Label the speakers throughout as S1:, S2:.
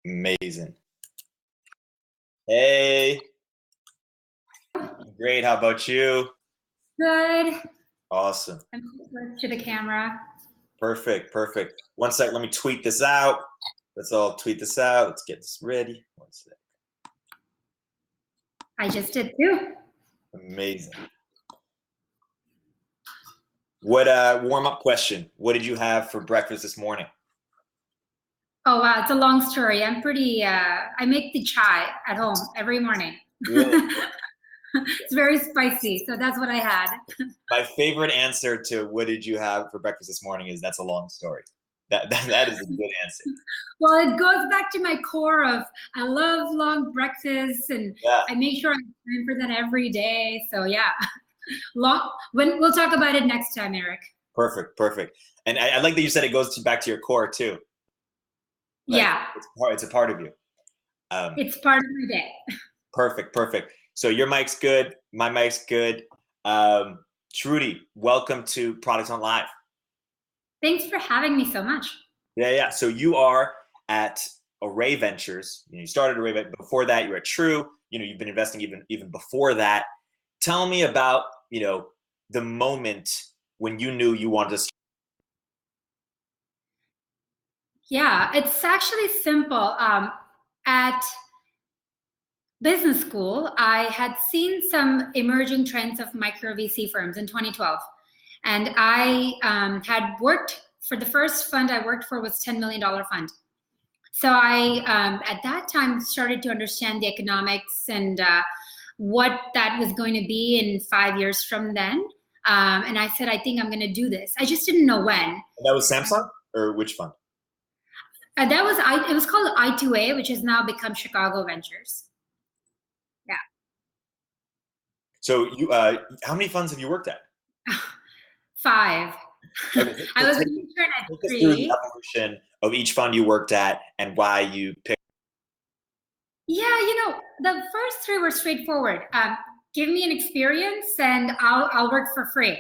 S1: Amazing. Hey. Great. How about you?
S2: Good.
S1: Awesome.
S2: I'm to the camera.
S1: Perfect. One sec. Let me tweet this out. Let's all tweet this out. Let's get this ready. One sec.
S2: I just did too.
S1: Amazing. What warm-up question? What did you have for breakfast this morning?
S2: Oh wow, it's a long story. I'm pretty. I make the chai at home every morning.
S1: Really?
S2: It's very spicy, so that's what I had.
S1: My favorite answer to what did you have for breakfast this morning is that's a long story. That is a good answer.
S2: Well, it goes back to my core of I love long breakfasts, and I make sure I time for that every day. So yeah, we'll talk about it next time, Eric.
S1: Perfect. And I like that you said it goes back to your core too. Like,
S2: yeah,
S1: it's a part of you.
S2: It's part of my day.
S1: Perfect. So your mic's good, my mic's good. Shruti, welcome to Products on Live.
S2: Thanks for having me so much.
S1: Yeah. So you are at Array Ventures. You started Array, but before that you were at True. You've been investing even before that. Tell me about the moment when you knew you wanted to start.
S2: Yeah, it's actually simple. At business school, I had seen some emerging trends of micro VC firms in 2012. And I had worked for the first fund I worked for was $10 million fund. So I, at that time, started to understand the economics and what that was going to be in 5 years from then. And I said, I think I'm going to do this. I just didn't know when. And
S1: that was Samsung or which fund?
S2: It was called I2A, which has now become Chicago Ventures. Yeah.
S1: So you, how many funds have you worked at?
S2: 5.
S1: Okay.
S2: I was an intern at 3.
S1: Take us through the evolution of each fund you worked at and why you picked.
S2: Yeah, the first 3 were straightforward. Give me an experience and I'll work for free.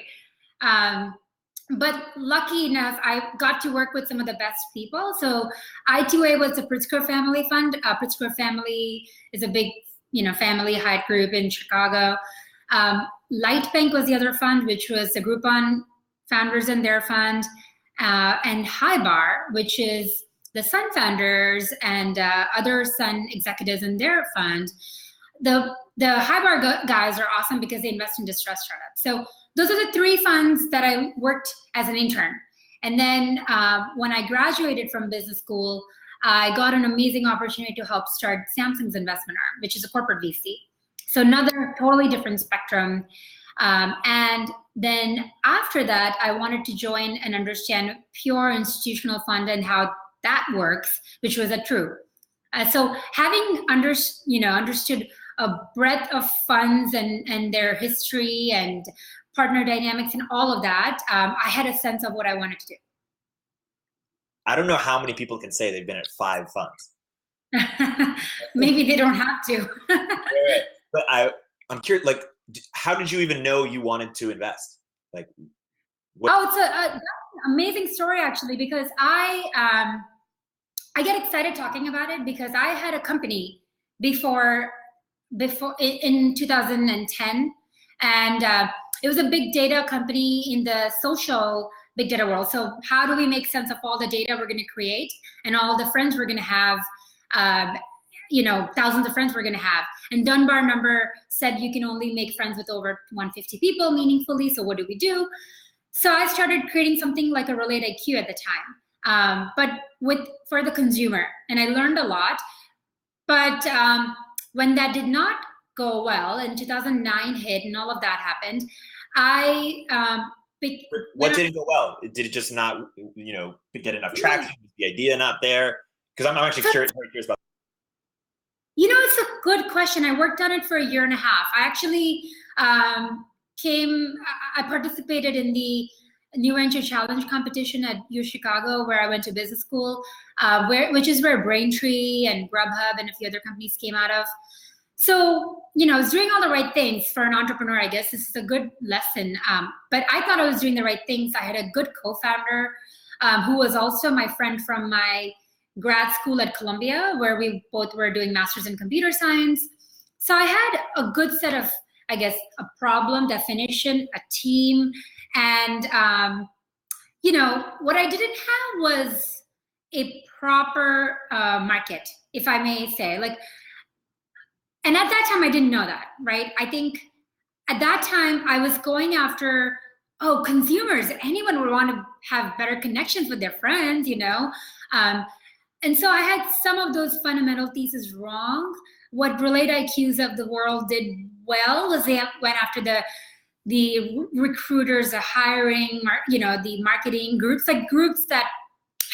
S2: But lucky enough, I got to work with some of the best people. So I2A was the Pritzker family fund. Pritzker family is a big, family Hyatt group in Chicago. Lightbank was the other fund, which was a Groupon founders in their fund. And Highbar, which is the Sun founders and other Sun executives in their fund. The Highbar guys are awesome because they invest in distressed startups. So those are the 3 funds that I worked as an intern. And then when I graduated from business school, I got an amazing opportunity to help start Samsung's investment arm, which is a corporate VC. So another totally different spectrum. And then after that, I wanted to join and understand pure institutional fund and how that works, which was at True. So having understood a breadth of funds and their history and partner dynamics and all of that, I had a sense of what I wanted to do.
S1: I don't know how many people can say they've been at 5 funds.
S2: Maybe they don't have to.
S1: Right. But I'm curious, like, how did you even know you wanted to invest? Like,
S2: it's an amazing story actually, because I get excited talking about it because I had a company before in 2010, and it was a big data company in the social big data world. So how do we make sense of all the data we're going to create and all the friends we're going to have, thousands of friends we're going to have. And Dunbar number said you can only make friends with over 150 people meaningfully. So what do we do? So I started creating something like a Relate IQ at the time, but for the consumer. And I learned a lot. But when that did not go well, and 2009 hit and all of that happened,
S1: what didn't go well? Did it just not, get enough traction? The idea not there? Because I'm actually very curious about.
S2: It's a good question. I worked on it for 1.5 years. I actually I participated in the New Venture Challenge competition at U Chicago, where I went to business school, which is where Braintree and Grubhub and a few other companies came out of. So, I was doing all the right things for an entrepreneur, I guess. This is a good lesson. But I thought I was doing the right things. I had a good co-founder who was also my friend from my grad school at Columbia, where we both were doing masters in computer science. So I had a good set of, I guess, a problem definition, a team, and what I didn't have was a proper market, if I may say. And at that time, I didn't know that, right? I think at that time, I was going after, consumers. Anyone would want to have better connections with their friends, and so I had some of those fundamental theses wrong. What Relate IQs of the world did well was they went after the recruiters, the hiring, the marketing groups, like groups that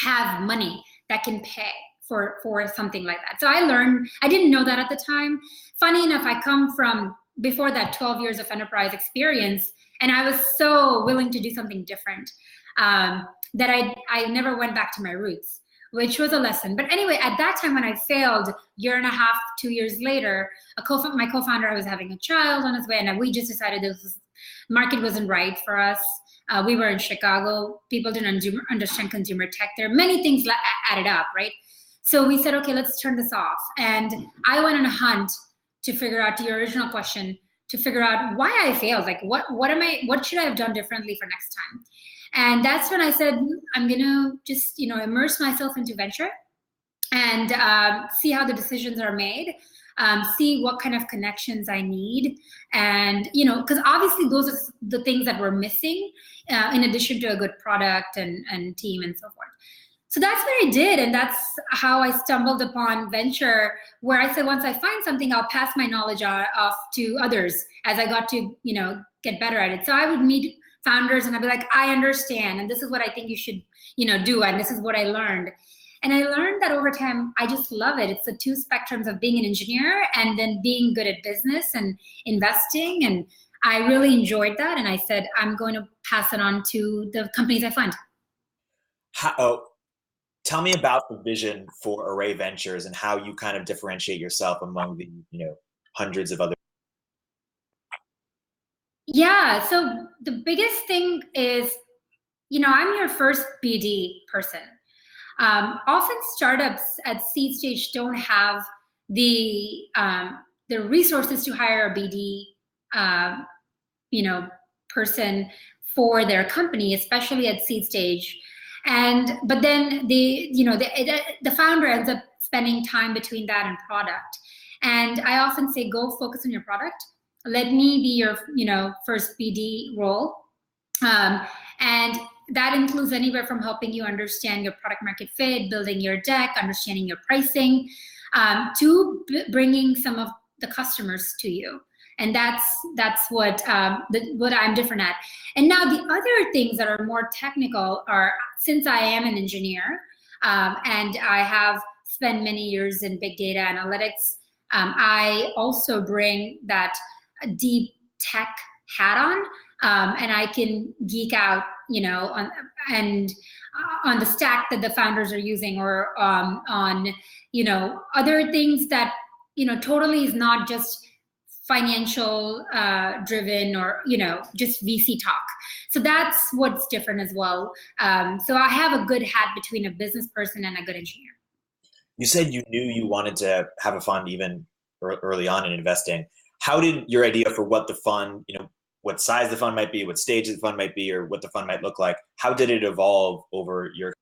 S2: have money that can pay for something like that. So I didn't know that at the time. Funny enough, I come from, before that, 12 years of enterprise experience, and I was so willing to do something different that I never went back to my roots, which was a lesson. But anyway, at that time when I failed, year and a half, 2 years later, my co-founder was having a child on his way, and we just decided market wasn't right for us. We were in Chicago. People didn't understand consumer tech. There are many things added up, right? So we said, okay, let's turn this off. And I went on a hunt to figure out, to your original question, to figure out why I failed. Like, what should I have done differently for next time? And that's when I said, I'm gonna just, immerse myself into venture and see how the decisions are made, see what kind of connections I need. And, because obviously those are the things that were missing in addition to a good product and team and so forth. So that's what I did. And that's how I stumbled upon venture, where I said, once I find something, I'll pass my knowledge off to others as I got to, get better at it. So I would meet founders and I'd be like, I understand. And this is what I think you should, do. And this is what I learned. And I learned that over time, I just love it. It's the two spectrums of being an engineer and then being good at business and investing. And I really enjoyed that. And I said, I'm going to pass it on to the companies I fund.
S1: Tell me about the vision for Array Ventures and how you kind of differentiate yourself among the, hundreds of other.
S2: Yeah. So the biggest thing is, I'm your first BD person. Often startups at seed stage don't have the resources to hire a BD, person for their company, especially at seed stage. But then the founder ends up spending time between that and product. And I often say, go focus on your product. Let me be your, first BD role. And that includes anywhere from helping you understand your product market fit, building your deck, understanding your pricing, to bringing some of the customers to you. And that's what I'm different at. And now the other things that are more technical are, since I am an engineer and I have spent many years in big data analytics, I also bring that deep tech hat on, and I can geek out, on the stack that the founders are using, or on other things that totally is not just financial driven or just VC talk. So that's what's different as well. So I have a good hat between a business person and a good engineer.
S1: You said you knew you wanted to have a fund even early on in investing. How did your idea for what the fund, what size the fund might be, what stage the fund might be, or what the fund might look like, how did it evolve over your?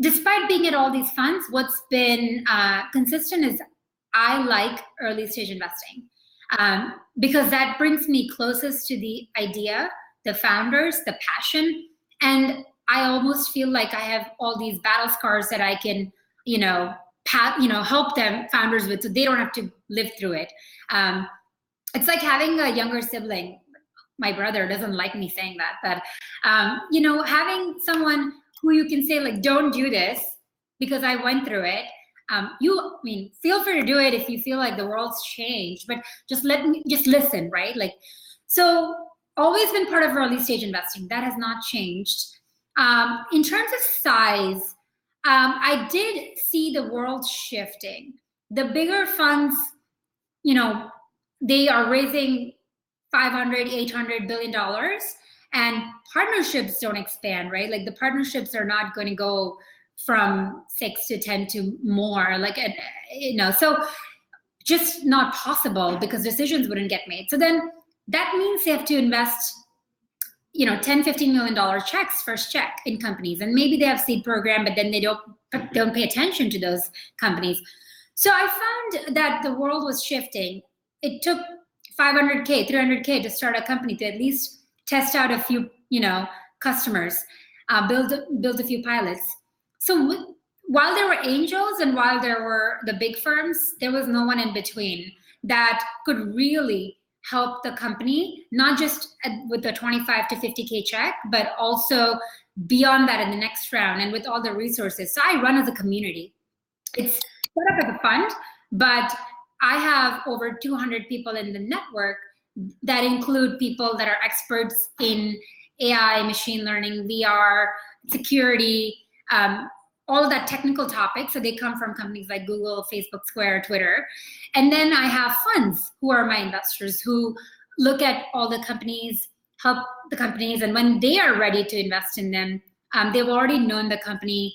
S2: Despite being at all these funds, what's been consistent is I like early stage investing because that brings me closest to the idea, the founders, the passion, and I almost feel like I have all these battle scars that I can, help them founders with, so they don't have to live through it. It's like having a younger sibling. My brother doesn't like me saying that, but having someone who you can say, like, don't do this because I went through it. Feel free to do it if you feel like the world's changed, but just listen, right? So always been part of early stage investing. That has not changed. In terms of size, I did see the world shifting. The bigger funds, they are raising $500, $800 billion. and partnerships don't expand, right? Like the partnerships are not going to go from 6 to 10 to more, like, so just not possible because decisions wouldn't get made. So then that means they have to invest 10-15 million dollar checks, first check, in companies, and maybe they have seed program, but then they don't pay attention to those companies. So I found that the world was shifting. It took 500K, 300K to start a company, to at least test out a few customers, build a few pilots. So while there were angels and while there were the big firms, there was no one in between that could really help the company, not just with the 25 to 50K check, but also beyond that in the next round and with all the resources. So I run as a community. It's set up as a fund, but I have over 200 people in the network that include people that are experts in AI, machine learning, VR, security, all of that technical topic. So they come from companies like Google, Facebook, Square, Twitter. And then I have funds who are my investors who look at all the companies, help the companies. And when they are ready to invest in them, they've already known the company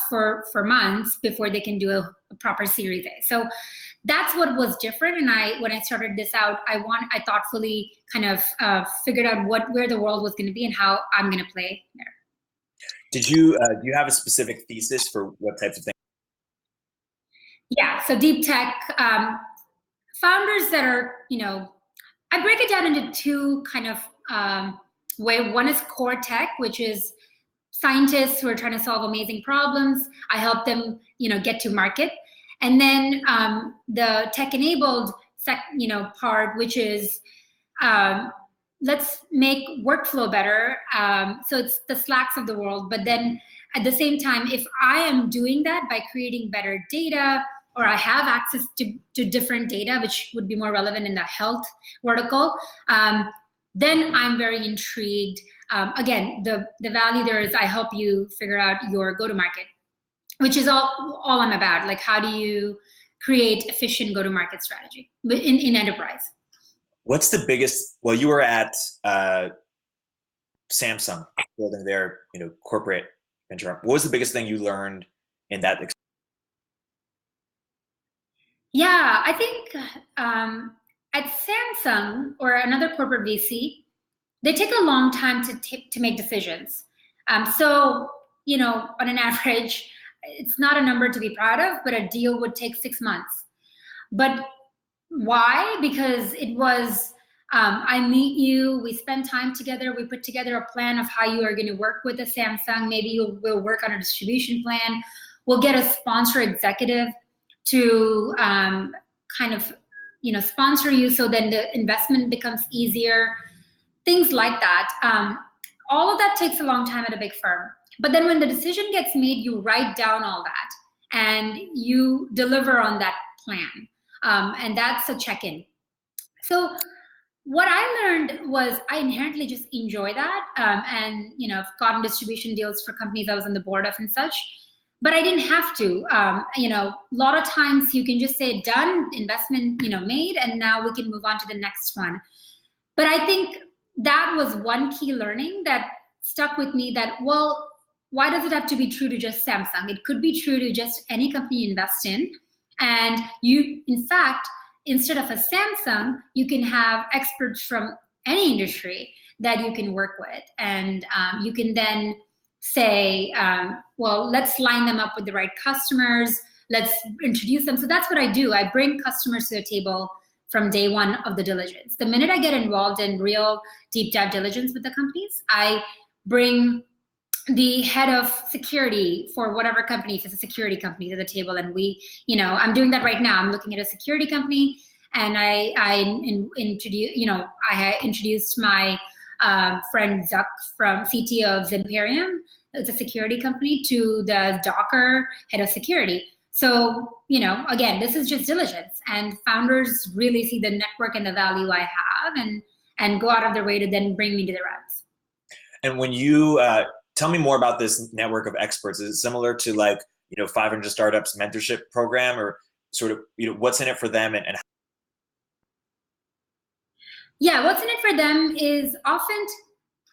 S2: for months before they can do a proper Series A. So that's what was different. And when I started this out, I thoughtfully kind of figured out where the world was going to be and how I'm going to play there.
S1: Do you have a specific thesis for what types of things?
S2: Yeah, so deep tech founders that are, I break it down into two kind of way. One is core tech, which is scientists who are trying to solve amazing problems. I help them, get to market. And then the tech-enabled part, which is let's make workflow better. So it's the Slacks of the world. But then at the same time, if I am doing that by creating better data, or I have access to different data, which would be more relevant in the health vertical, then I'm very intrigued. Again, the value there is I help you figure out your go-to-market, which is all I'm about. Like, how do you create efficient go-to-market strategy in enterprise?
S1: What's the biggest? Well, you were at Samsung building their corporate venture. What was the biggest thing you learned in that experience?
S2: Yeah, I think at Samsung or another corporate VC, they take a long time to make decisions. So on an average, it's not a number to be proud of, but a deal would take 6 months. But why? Because it was, I meet you, we spend time together, we put together a plan of how you are going to work with a Samsung. Maybe we'll work on a distribution plan. We'll get a sponsor executive to kind of, sponsor you, so then the investment becomes easier. Things like that. All of that takes a long time at a big firm. But then when the decision gets made, you write down all that and you deliver on that plan. And that's a check-in. So what I learned was I inherently just enjoy that. And, I've gotten distribution deals for companies I was on the board of and such, but I didn't have to. A lot of times you can just say done, investment, made, and now we can move on to the next one. But I think that was one key learning that stuck with me, that, well, why does it have to be true to just Samsung? It could be true to just any company you invest in. And you, in fact, instead of a Samsung, you can have experts from any industry that you can work with. And you can then say, well, let's line them up with the right customers. Let's introduce them. So that's what I do. I bring customers to the table from day one of the diligence. The minute I get involved in real deep dive diligence with the companies, I bring the head of security for whatever company, if it's a security company, to the table. And we, I'm doing that right now. I'm looking at a security company, and I introduced my friend Zuck, from CTO of Zimperium, it's a security company, to the Docker head of security. So, again, this is just diligence, and founders really see the network and the value I have, and go out of their way to then bring me to the rounds. And
S1: when you tell me more about this network of experts, is it similar to 500 Startups mentorship program, or sort of, what's in it for them? And
S2: yeah, what's in it for them is often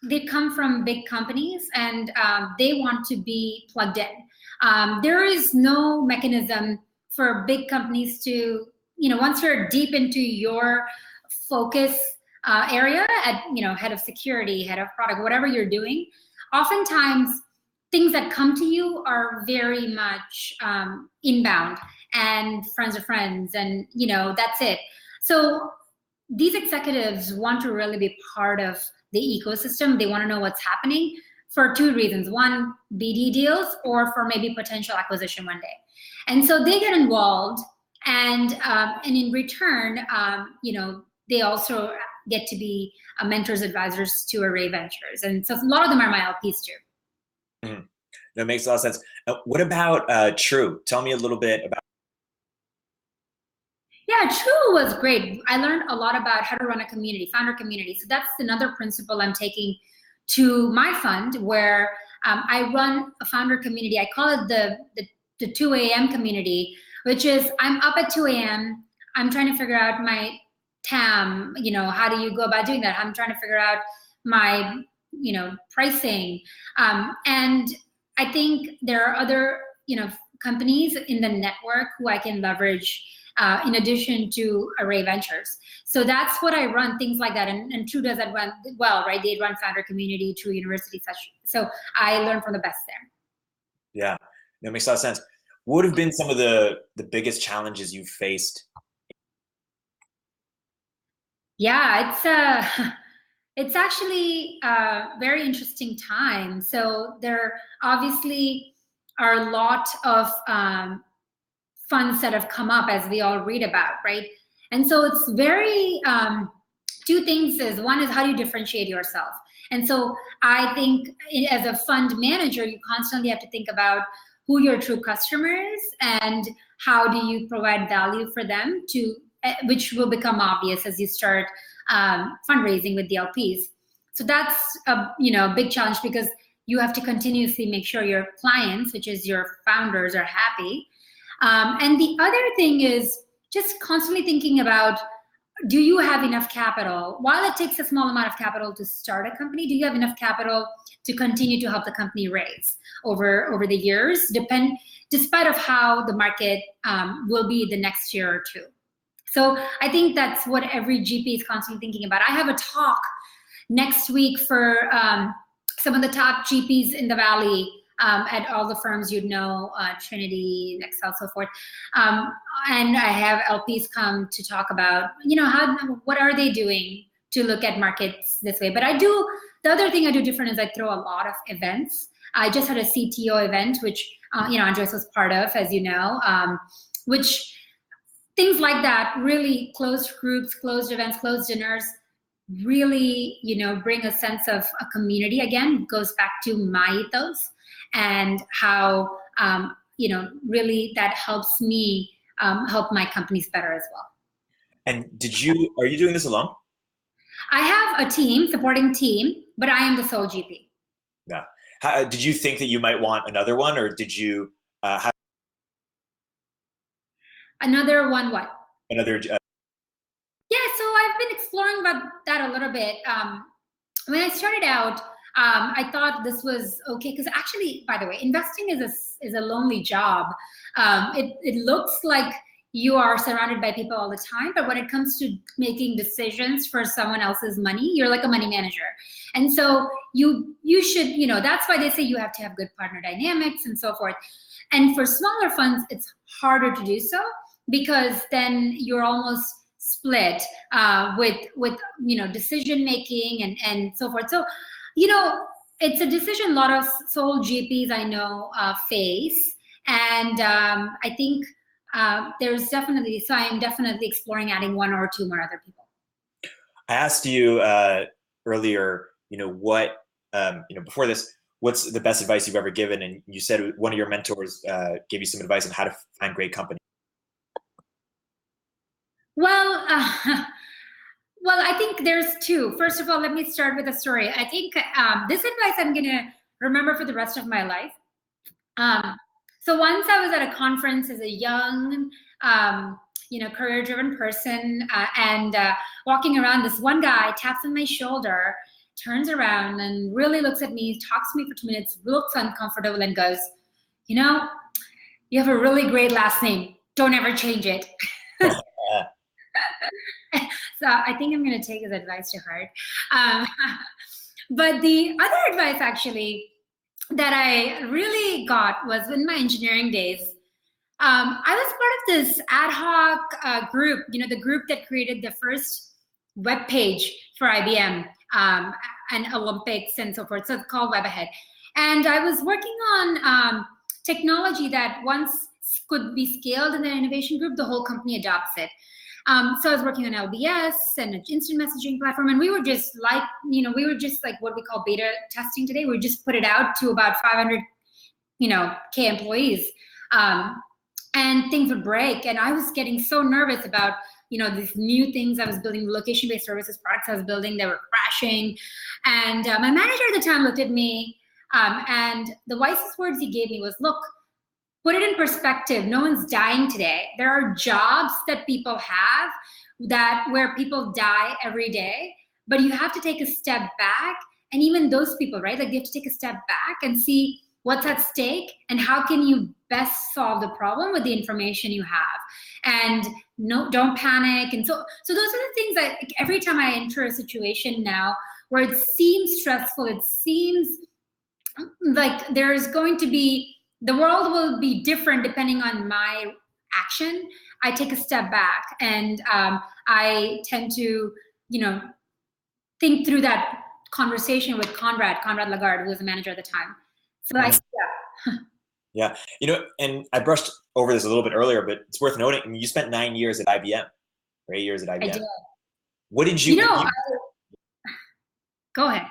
S2: they come from big companies, and they want to be plugged in. There is no mechanism for big companies to, once you're deep into your focus area at, head of security, head of product, whatever you're doing, oftentimes things that come to you are very much inbound and friends of friends, and that's it. So these executives want to really be part of the ecosystem. They want to know what's happening for two reasons: one, BD deals, or for maybe potential acquisition one day. And so they get involved, and in return, they also get to be mentors, advisors to Array Ventures, and so a lot of them are my LPs too.
S1: Mm-hmm. That makes a lot of sense. What about True? Tell me a little bit about.
S2: Yeah, True was great. I learned a lot about how to run a community, founder community. So that's another principle I'm taking to my fund, where I run a founder community. I call it the 2 a.m. community, which is I'm up at 2 a.m. I'm trying to figure out my TAM. How do you go about doing that? I'm trying to figure out my, pricing. And I think there are other, companies in the network who I can leverage in addition to Array Ventures. So that's what I run, things like that. And True does that well, right? They run founder community, True University, such. So I learn from the best there.
S1: Yeah, that makes a lot of sense. What have been some of the biggest challenges you've faced?
S2: Yeah, it's actually a very interesting time. So there obviously are a lot of funds that have come up, as we all read about, right? And so it's very, two things is, one is how do you differentiate yourself? And so I think as a fund manager, you constantly have to think about who your true customer is and how do you provide value for them, which will become obvious as you start fundraising with the LPs. So that's a big challenge, because you have to continuously make sure your clients, which is your founders, are happy. And the other thing is just constantly thinking about, do you have enough capital? While it takes a small amount of capital to start a company, do you have enough capital to continue to help the company raise over the years, despite of how the market will be the next year or two? So I think that's what every GP is constantly thinking about. I have a talk next week for some of the top GPs in the Valley, at all the firms Trinity, Excel, so forth. And I have LPs come to talk about, what are they doing to look at markets this way. But the other thing I do different is I throw a lot of events. I just had a CTO event, which, Andres was part of, as you know, which things like that, really closed groups, closed events, closed dinners, really, bring a sense of a community again. Goes back to my ethos and how, really that helps me help my companies better as well.
S1: And are you doing this alone?
S2: I have a team, supporting team, but I am the sole GP.
S1: Yeah. Did you think that you might want another one, or did you have
S2: another one? What?
S1: Another.
S2: Yeah, so I've been exploring about that a little bit. When I started out, I thought this was okay, because actually, by the way, investing is a lonely job. It looks like you are surrounded by people all the time, but when it comes to making decisions for someone else's money, you're like a money manager. And so you should, that's why they say you have to have good partner dynamics and so forth. And for smaller funds, it's harder to do so, because then you're almost split with decision making and so forth. So it's a decision a lot of sole GPs I know face, and I think there's definitely, so I am definitely exploring adding one or two more other people.
S1: I asked you earlier, what before this, what's the best advice you've ever given, and you said one of your mentors gave you some advice on how to find great company.
S2: Well, I think there's two. First of all, let me start with a story. I think this advice I'm going to remember for the rest of my life. So once I was at a conference as a young, career-driven person, and walking around, this one guy taps on my shoulder turns around and really looks at me, talks to me for 2 minutes, looks uncomfortable and goes, you know, you have a really great last name. Don't ever change it. So I think I'm going to take his advice to heart. But the other advice actually that I really got was in my engineering days. I was part of this ad hoc group, you know, the group that created the first web page for IBM and Olympics and so forth. So it's called Web Ahead. And I was working on technology that once could be scaled in the innovation group, the whole company adopts it. So I was working on LBS and an instant messaging platform, and we were just like, you know, we were just like what we call beta testing today. We just put it out to about 500, you know, K employees, and things would break. And I was getting so nervous about, you know, these new things I was building, location-based services products I was building, they were crashing. And my manager at the time looked at me, and the wisest words he gave me was, look, put it in perspective. No one's dying today. There are jobs that people have where people die every day, but you have to take a step back. And even those people, right? Like you have to take a step back and see what's at stake and how can you best solve the problem with the information you have. And no, don't panic. And so those are the things that every time I enter a situation now where it seems stressful, it seems like there's going to be, the world will be different depending on my action, I take a step back and I tend to, you know, think through that conversation with Conrad Lagarde, who was the manager at the time. So
S1: yeah, you know, and I brushed over this a little bit earlier, but it's worth noting. I mean, you spent 9 years at IBM, or 8 years at IBM.
S2: I did.
S1: What did you?
S2: Go ahead.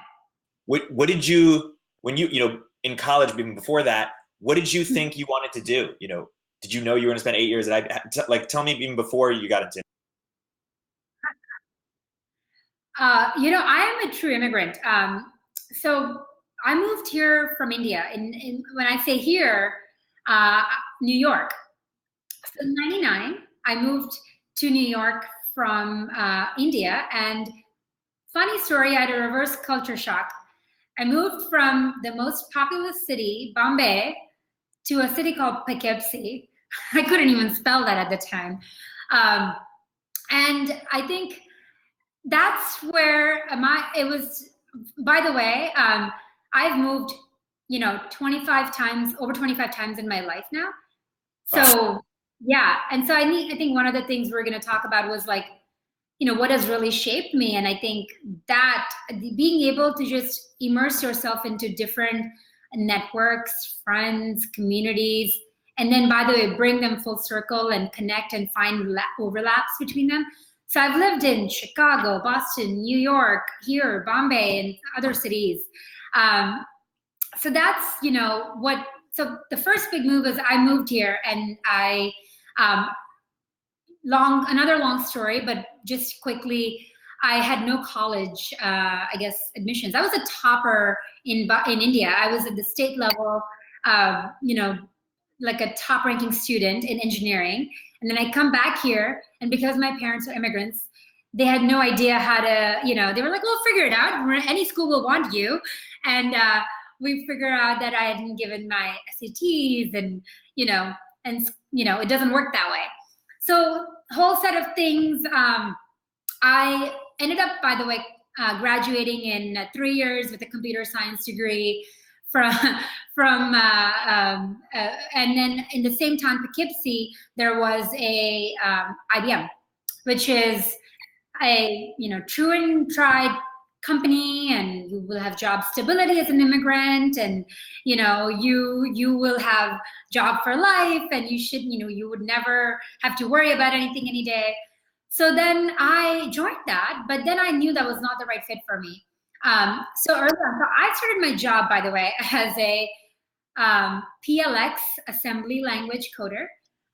S1: What did you, when you know, in college, even before that, what did you think you wanted to do? You know, did you know you were going to spend 8 years at IBM? Like, tell me even before you got into.
S2: You know, I am a true immigrant. So I moved here from India. When I say here, New York. So in '99, I moved to New York from India. And funny story, I had a reverse culture shock. I moved from the most populous city, Bombay, to a city called Poughkeepsie. I couldn't even spell that at the time. And I think that's where it was, by the way, I've moved, you know, 25 times, over 25 times in my life now. So yeah. And so I think one of the things we're going to talk about was like, you know, what has really shaped me. And I think that being able to just immerse yourself into different networks, friends, communities, and then, by the way, bring them full circle and connect and find overlaps between them. So I've lived in Chicago, Boston, New York, here, Bombay, and other cities. So that's, you know, so the first big move is I moved here and another long story, but just quickly, I had no college, I guess, admissions. I was a topper in India. I was at the state level, you know, like a top ranking student in engineering. And then I come back here, and because my parents are immigrants, they had no idea how to, you know, they were like, well, figure it out. Any school will want you. And we figure out that I hadn't given my SATs and, you know, it doesn't work that way. So whole set of things. I ended up, by the way, graduating in 3 years with a computer science degree and then in the same time, Poughkeepsie, there was a IBM, which is a, you know, true and tried company, and you will have job stability as an immigrant, and, you know, you will have job for life, and you should, you know, you would never have to worry about anything any day. So then I joined that, but then I knew that was not the right fit for me. So early on, so I started my job, by the way, as a PLX assembly language coder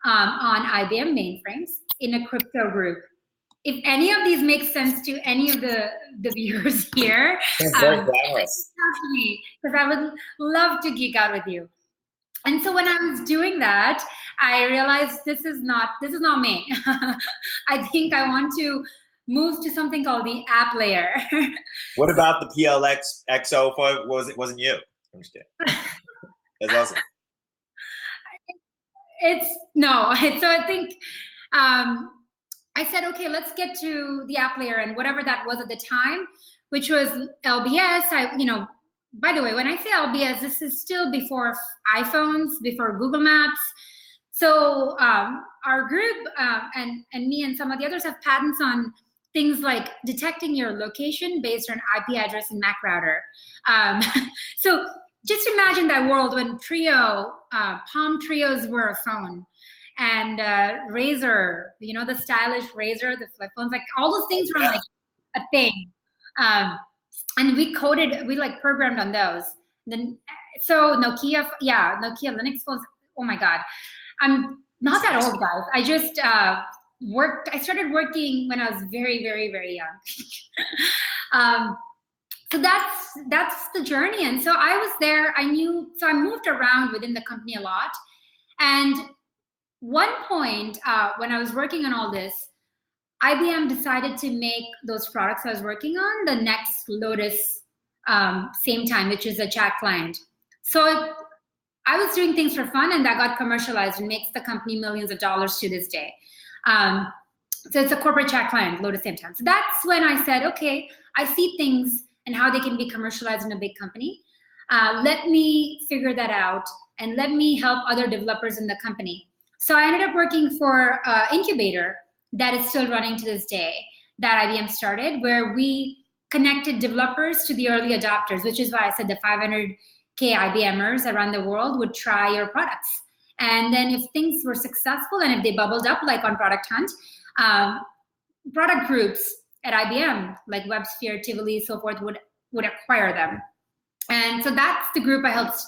S2: on IBM mainframes in a crypto group. If any of these make sense to any of the viewers here, talk to me, because I would love to geek out with you. And so when I was doing that, I realized this is not me. I think I want to moved to something called the app layer.
S1: What about the PLX XO? Wasn't you? I'm just kidding. That's awesome.
S2: No. So I think I said, okay, let's get to the app layer and whatever that was at the time, which was LBS. By the way, when I say LBS, this is still before iPhones, before Google Maps. So our group and me and some of the others have patents on things like detecting your location based on IP address and MAC router. So just imagine that world when Palm Trios were a phone, and Razor, the stylish Razor, the flip phones, like all those things were like a thing. And we programmed on those. Then, so Nokia Linux phones. Oh my God. I'm not that old, guys. I just I started working when I was very, very, very young. So that's the journey. And so I was there. I moved around within the company a lot. And one point when I was working on all this, IBM decided to make those products I was working on the next Lotus same time, which is a chat client. So I was doing things for fun, and that got commercialized and makes the company millions of dollars to this day. So it's a corporate chat client, Lotus same time. So that's when I said, okay, I see things and how they can be commercialized in a big company. Let me figure that out, and let me help other developers in the company. So I ended up working for an incubator that is still running to this day, that IBM started, where we connected developers to the early adopters, which is why I said the 500K IBMers around the world would try your products. And then if things were successful and if they bubbled up, like on Product Hunt, product groups at IBM, like WebSphere, Tivoli, so forth, would acquire them. And so that's the group I helped,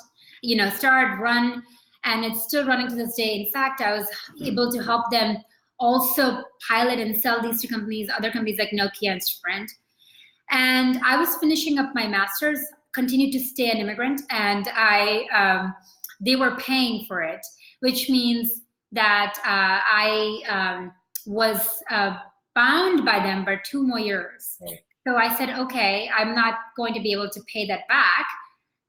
S2: start, run, and it's still running to this day. In fact, I was able to help them also pilot and sell these to companies, other companies like Nokia and Sprint. And I was finishing up my master's, continued to stay an immigrant, and they were paying for it, which means that I was bound by them for 2 more years. Right. So I said, okay, I'm not going to be able to pay that back.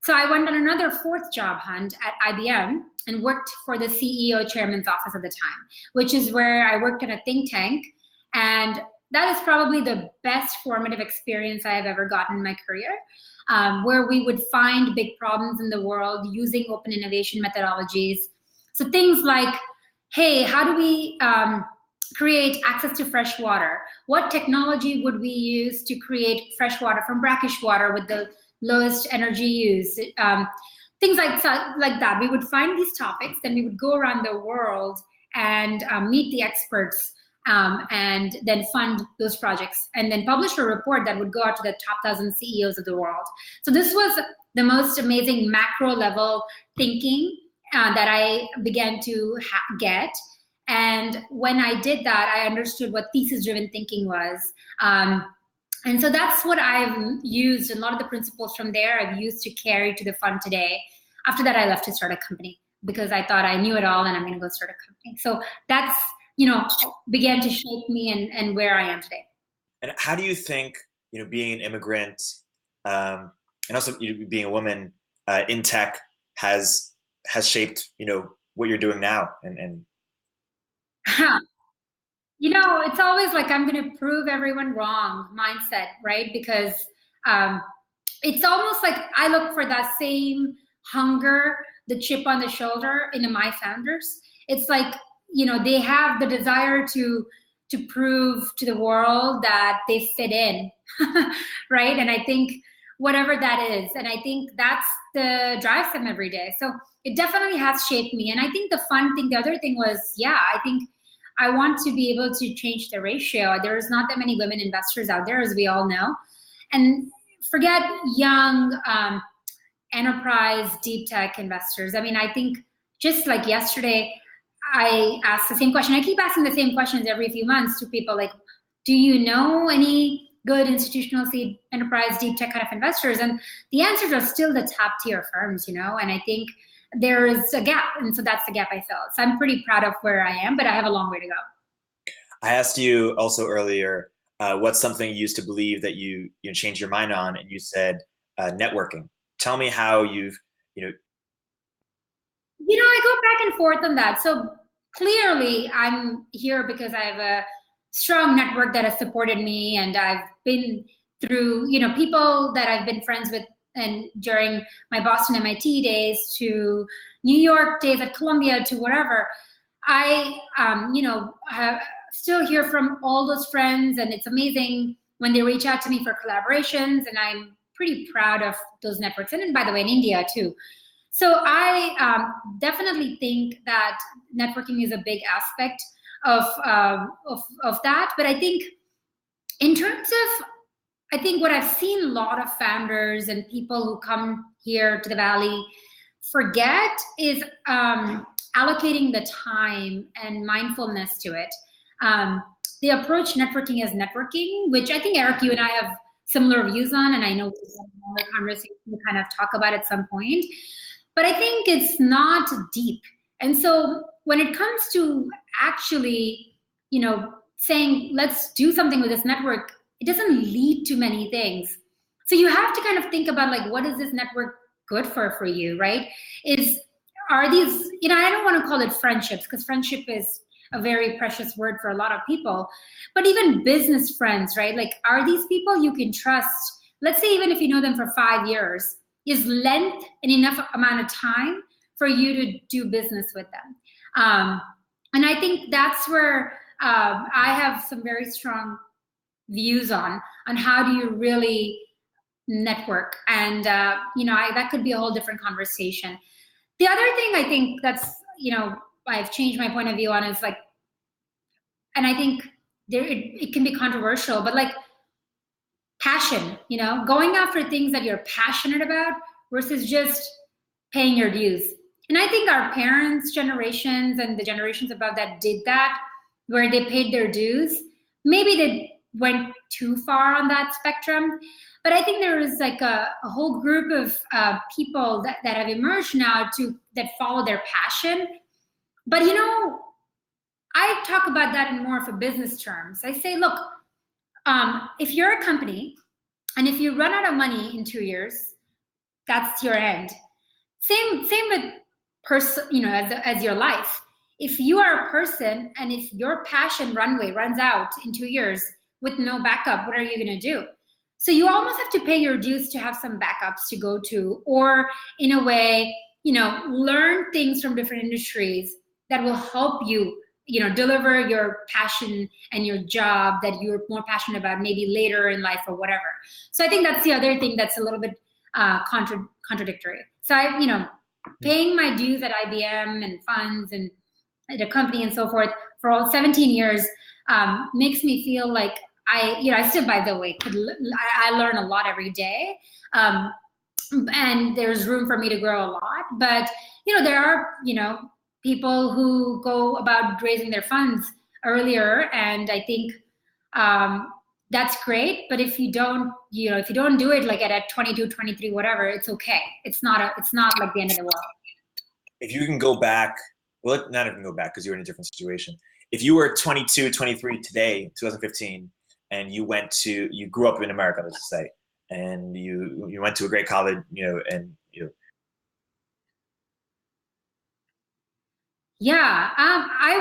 S2: So I went on another 4th job hunt at IBM and worked for the CEO chairman's office at the time, which is where I worked in a think tank. And that is probably the best formative experience I have ever gotten in my career, where we would find big problems in the world using open innovation methodologies. So things like, hey, how do we create access to fresh water? What technology would we use to create fresh water from brackish water with the lowest energy use? Things like that. We would find these topics, then we would go around the world and meet the experts, and then fund those projects, and then publish a report that would go out to the top 1,000 CEOs of the world. So this was the most amazing macro level thinking that I began to get. And when I did that, I understood what thesis-driven thinking was. And so that's what I've used. And a lot of the principles from there I've used to carry to the fund today. After that, I left to start a company because I thought I knew it all and I'm going to go start a company. So that's, began to shape me and where I am today.
S1: And how do you think, being an immigrant and also being a woman in tech has shaped, what you're doing now? And
S2: it's always like I'm going to prove everyone wrong mindset, right? Because it's almost like I look for that same hunger, the chip on the shoulder in my founders. It's like, they have the desire to prove to the world that they fit in, right? And I think whatever that is, and I think that's the drives them every day. So it definitely has shaped me. And I think the fun thing, the other thing was, I think I want to be able to change the ratio. There's not that many women investors out there, as we all know. And forget young enterprise deep tech investors. I mean, I think just like yesterday, I asked the same question. I keep asking the same questions every few months to people like, do you know any good institutional seed enterprise deep tech kind of investors? And the answers are still the top tier firms, and I think there is a gap. And so that's the gap I felt. So I'm pretty proud of where I am, but I have a long way to go.
S1: I asked you also earlier what's something you used to believe that you changed your mind on, and you said networking. Tell me how you've you know
S2: I go back and forth on that. So clearly, I'm here because I have a strong network that has supported me, and I've been through, people that I've been friends with, and during my Boston MIT days to New York days at Columbia to whatever. I, still hear from all those friends, and it's amazing when they reach out to me for collaborations, and I'm pretty proud of those networks. And by the way, in India too. So I definitely think that networking is a big aspect of that. But I think in terms of, I think what I've seen a lot of founders and people who come here to the Valley forget is allocating the time and mindfulness to it. They approach networking as networking, which I think, Eric, you and I have similar views on, and I know we'll have a conversation to kind of talk about at some point. But I think it's not deep. And so when it comes to actually, saying, let's do something with this network, it doesn't lead to many things. So you have to kind of think about, like, what is this network good for you, right? Are these, I don't want to call it friendships, because friendship is a very precious word for a lot of people, but even business friends, right? Like, are these people you can trust? Let's say even if you know them for 5 years, is length an enough amount of time for you to do business with them? And I think that's where I have some very strong views on how do you really network. And, that could be a whole different conversation. The other thing I think that's, I've changed my point of view on is, like, and I think it can be controversial, but like, passion, going after things that you're passionate about versus just paying your dues. And I think our parents' generations and the generations above that did that, where they paid their dues. Maybe they went too far on that spectrum. But I think there is like a whole group of people that have emerged now that follow their passion. But, I talk about that in more of a business terms. I say, look, if you're a company and if you run out of money in 2 years, that's your end. Same with as your life. If you are a person and if your passion runway runs out in 2 years with no backup, what are you going to do? So you almost have to pay your dues to have some backups to go to, or in a way, learn things from different industries that will help you, deliver your passion and your job that you're more passionate about maybe later in life or whatever. So I think that's the other thing that's a little bit contradictory. So paying my dues at IBM and funds and at a company and so forth for all 17 years makes me feel like I still, by the way, I learn a lot every day. And there's room for me to grow a lot. But, there are, people who go about raising their funds earlier. And I think that's great. But if you don't do it like at 22, 23, whatever, it's okay. It's not like the end of the world.
S1: If you can go back, well, not even go back because you're in a different situation. If you were 22, 23 today, 2015, and you grew up in America, let's say, and you went to a great college,
S2: Yeah, I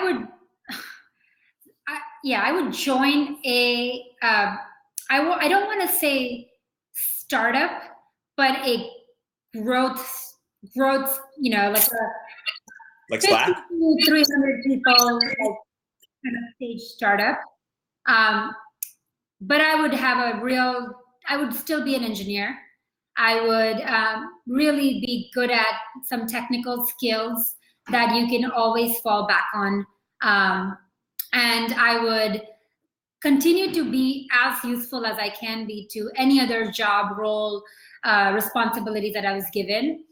S2: would join a, I don't want to say startup, but a growth, like
S1: like Slack,
S2: 300 people, like kind of stage startup. But I would still be an engineer. I would really be good at some technical skills that you can always fall back on. And I would continue to be as useful as I can be to any other job role, responsibilities that I was given,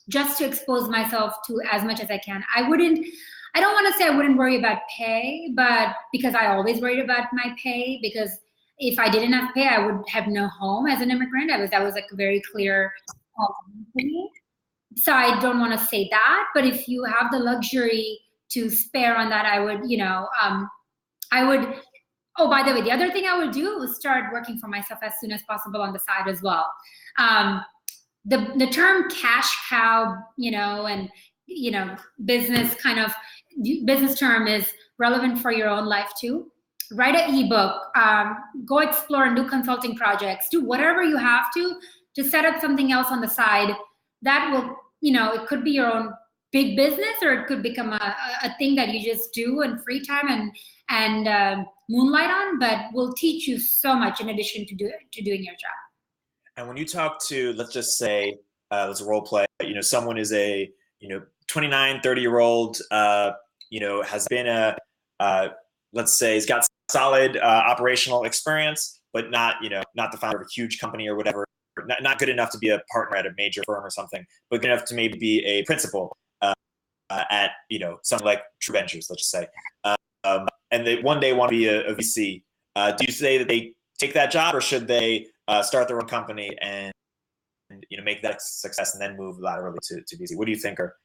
S2: just to expose myself to as much as I can. I don't want to say I wouldn't worry about pay, but because I always worried about my pay, because if I didn't have pay, I would have no home as an immigrant. That was like a very clear for me. So I don't want to say that, but if you have the luxury to spare on that, I would Oh, by the way, the other thing I would do is start working for myself as soon as possible on the side as well. Um, the term cash cow, and business business term is relevant for your own life too. Write an ebook, go explore and do consulting projects, do whatever you have to set up something else on the side that will, it could be your own big business, or it could become a thing that you just do in free time and moonlight on, but will teach you so much in addition to doing your job.
S1: And when you talk to, let's just say, let's role play, someone is a, 29, 30-year-old, has been let's say he's got solid operational experience, but not the founder of a huge company or whatever, not good enough to be a partner at a major firm or something, but good enough to maybe be a principal at, something like True Ventures, let's just say. And they one day want to be a VC. Do you say that they take that job, or should they start their own company and make that a success and then move laterally to VC? What do you think, or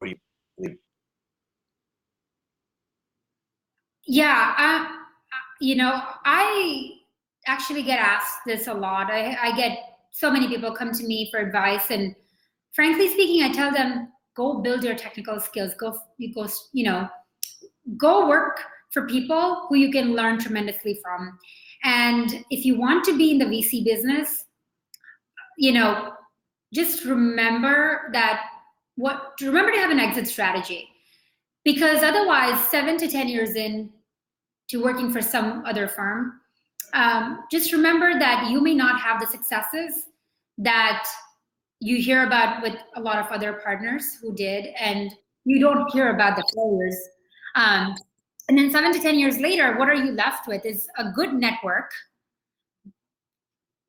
S1: what do you believe?
S2: Yeah, I actually get asked this a lot. I get so many people come to me for advice, and frankly speaking, I tell them, go build your technical skills. Go work for people who you can learn tremendously from. And if you want to be in the VC business, just remember to have an exit strategy, because otherwise 7 to 10 years in to working for some other firm, just remember that you may not have the successes that you hear about with a lot of other partners who did, and you don't hear about the failures. And then 7 to 10 years later, what are you left with is a good network,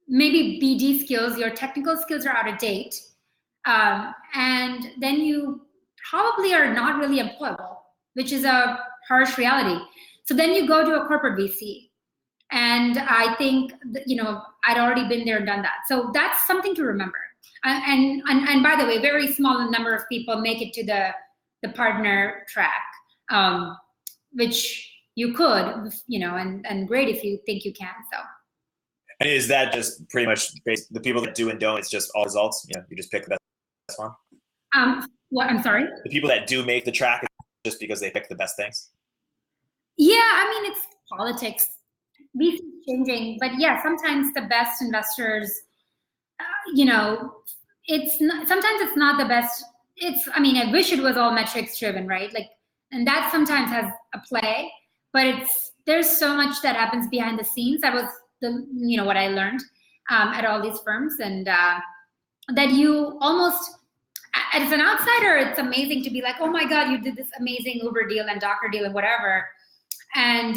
S2: maybe BD skills, your technical skills are out of date, and then you probably are not really employable, which is a harsh reality. So then you go to a corporate VC. And I think, I'd already been there and done that. So that's something to remember. And by the way, very small number of people make it to the partner track, which you could, and great if you think you can. So.
S1: And is that just pretty much the people that do and don't? It's just all results. You just pick the best one.
S2: What? I'm sorry.
S1: The people that do make the track, just because they pick the best things.
S2: Yeah, it's politics. VC is changing, but yeah, sometimes the best investors, sometimes it's not the best. I wish it was all metrics driven, right? And that sometimes has a play, but there's so much that happens behind the scenes. That was what I learned at all these firms, and that you almost, as an outsider, it's amazing to be like, oh my God, you did this amazing Uber deal and Docker deal and whatever. And,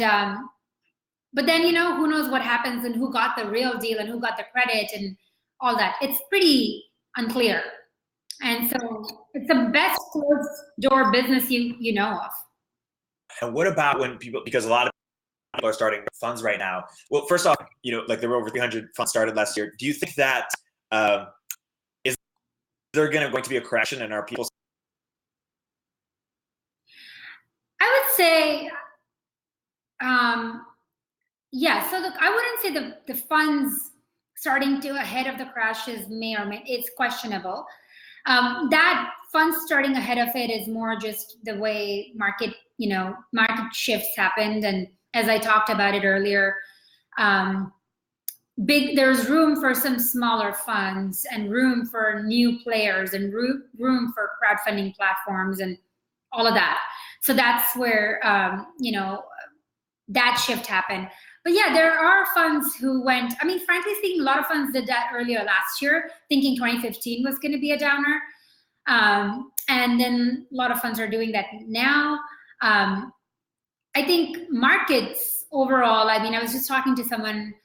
S2: but then, who knows what happens and who got the real deal and who got the credit and all that. It's pretty unclear. And so it's the best closed door business you know of.
S1: And what about when because a lot of people are starting funds right now. Well, first off, there were over 300 funds started last year. Do you think that is there going to be a correction in our people?
S2: I would say, yeah. So look, I wouldn't say the funds starting to ahead of the crashes it's questionable. That funds starting ahead of it is more just the way market shifts happened. And as I talked about it earlier, there's room for some smaller funds and room for new players and room for crowdfunding platforms and all of that. So that's where, that shift happened. But yeah, there are funds who went, frankly speaking, a lot of funds did that earlier last year, thinking 2015 was going to be a downer. And then a lot of funds are doing that now. I think markets overall, I was just talking to someone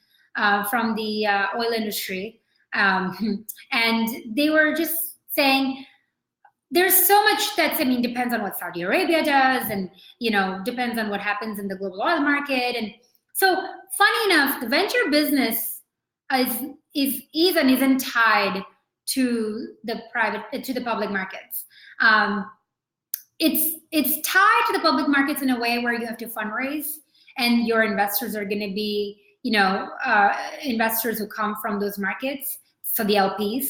S2: from the oil industry, and they were just saying, there's so much depends on what Saudi Arabia does, and depends on what happens in the global oil market. And so, funny enough, the venture business isn't tied to the public markets. It's tied to the public markets in a way where you have to fundraise, and your investors are going to be, investors who come from those markets, so the LPs.